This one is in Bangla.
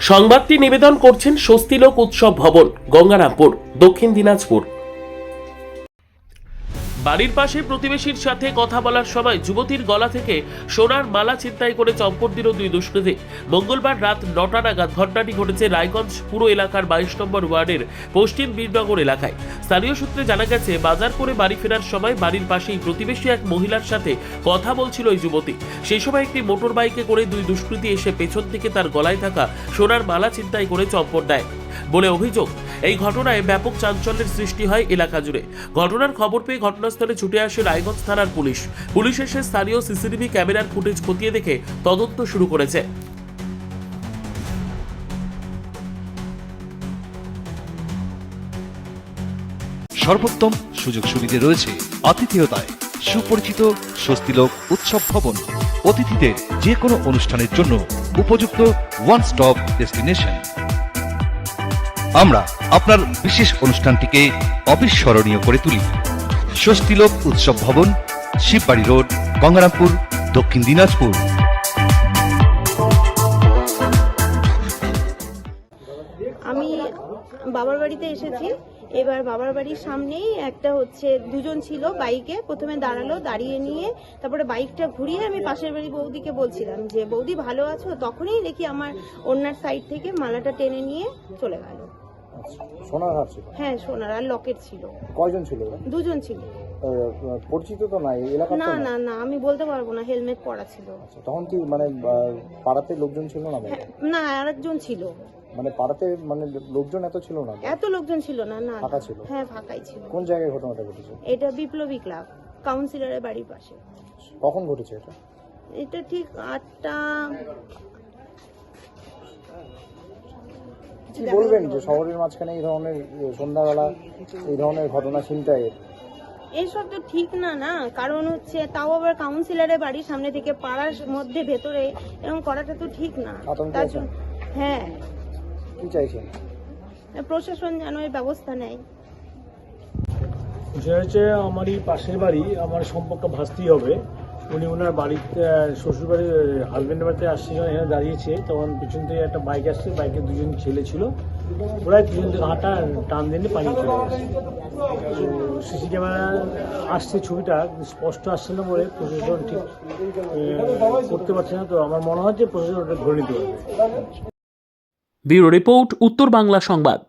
সংবাদটি নিবেদন করছেন স্বস্তিলোক উৎসব ভবন, গঙ্গারামপুর, দক্ষিণ দিনাজপুর। বাড়ির পাশে প্রতিবেশীর সাথে কথা বলার সময় যুবতীর গলা থেকে সোনার মালা ছিনতাই করে চম্পট দিল দুই দুষ্কৃতী। মঙ্গলবার রাত 9টা নাগাদ ঘটনাটি ঘটেছে রায়গঞ্জ পুর এলাকার 22 নম্বর ওয়ার্ডের পশ্চিম বীরনগর এলাকায়। স্থানীয় সূত্রে জানা গেছে, বাজার করে বাড়ি ফেরার সময় বাড়ির পাশেই প্রতিবেশী এক মহিলার সাথে কথা বলছিল ওই যুবতী। সেই সময় একটি মোটর বাইকে করে দুই দুষ্কৃতী এসে পেছন থেকে তার গলায় থাকা সোনার মালা ছিনতাই করে চম্পট দেয় বলে অভিযোগ। এই ঘটনায় ব্যাপক চাঞ্চল্যের সৃষ্টি হয় এলাকা জুড়ে। ঘটনার খবর পেয়ে ঘটনাস্থলে ছুটে আসে রায়গঞ্জ থানার পুলিশ। পুলিশ এসে স্থানীয় সিসিটিভি ক্যামেরার ফুটেজ খতিয়ে দেখে তদন্ত শুরু করেছে। সর্বোত্তম সুযোগ সুবিধা রয়েছে আতিথেয়তায় সুপরিচিত স্বস্তিলোক উৎসব ভবন। অতিথিদের যে কোনো অনুষ্ঠানের জন্য উপযুক্ত ওয়ান স্টপ ডেস্টিনেশন। আমরা আপনার বিশেষ অনুষ্ঠানটিকে অবিস্মরণীয় করে তুলি। স্বস্তিলোক উৎসব ভবন, শিববাড়ি রোড, গঙ্গারামপুর, দক্ষিণ দিনাজপুর। আমি বাবার বাড়িতে এসেছি। এবার বাবার বাড়ির সামনেই একটা দুজন ছিল বাইকে, প্রথমে দাঁড়ালো, দাঁড়িয়ে নিয়ে তারপরে বাইকটা ঘুরিয়ে আমি পাশের বাড়ি বৌদিকে বলছিলাম যে বৌদি ভালো আছো, তখনই দেখি আমার ওনার সাইড থেকে মালাটা টেনে নিয়ে চলে গেল। সোনার হার ছিল? হ্যাঁ, সোনার আর লকেট ছিল। কয়জন ছিল? দুজন ছিল। পরিচিত তো নাই এলাকার? না না না, আমি বলতে পারবো না, হেলমেট পরা ছিল। তখন কি মানে পাড়াতে লোকজন ছিল না? না, আরেকজন ছিল। মানে পাড়াতে মানে লোকজন এত ছিল না? এত লোকজন ছিল না। না, ফাঁকা ছিল? হ্যাঁ, ফাঁকাই ছিল। কোন জায়গায় ঘটনাটা ঘটেছে? এটা বিপ্লবী ক্লাব, কাউন্সিলরের বাড়ির পাশে। কখন ঘটেছে এটা? এটা ঠিক 8টা। কি বলবেন যে শহরের মাঝখানে এই ধরনের সন্ধ্যাবেলা এই ধরনের ঘটনা ছিনতাইয়ের? এইসব তো ঠিক না, না কারণ তাও আবার কাউন্সিলরের বাড়ির সামনে থেকে পাড়ার মধ্যে ভেতরে এরকম করাটা তো ঠিক না। তার জন্য হ্যাঁ, কি চাইছেন? প্রশাসন যেন এর ব্যবস্থা নেয়। বিষয় হচ্ছে, আমারই পাশের বাড়ি, আমার সম্পর্ক ভাসতেই হবে। উনি ওনার বাড়িতে শ্বশুর বাড়ি হাজব্যান্ডের বাড়িতে আসছে, এখানে দাঁড়িয়েছে, তখন পিছন থেকে একটা বাইক আসছে, বাইকে দুজন ছেলে ছিল, ওরাই পিছন থেকে হাঁটা টান দিয়ে পালিয়ে চলে গেছে। তো সিসি ক্যামেরা আসছে, ছবিটা স্পষ্ট আসছে না বলে প্রশাসন ঠিক করতে পারছে না। তো আমার মনে হয় যে প্রশাসন ওটা ধরে নিতে পারবে। ব্যুরো রিপোর্ট, উত্তর বাংলা সংবাদ।